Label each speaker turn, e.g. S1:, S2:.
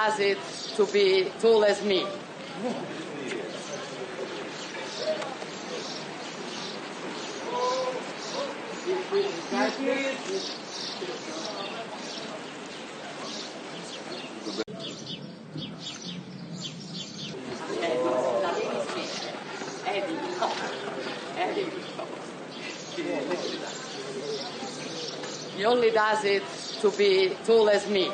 S1: does it to be tall as me. He only does it to be tall as me.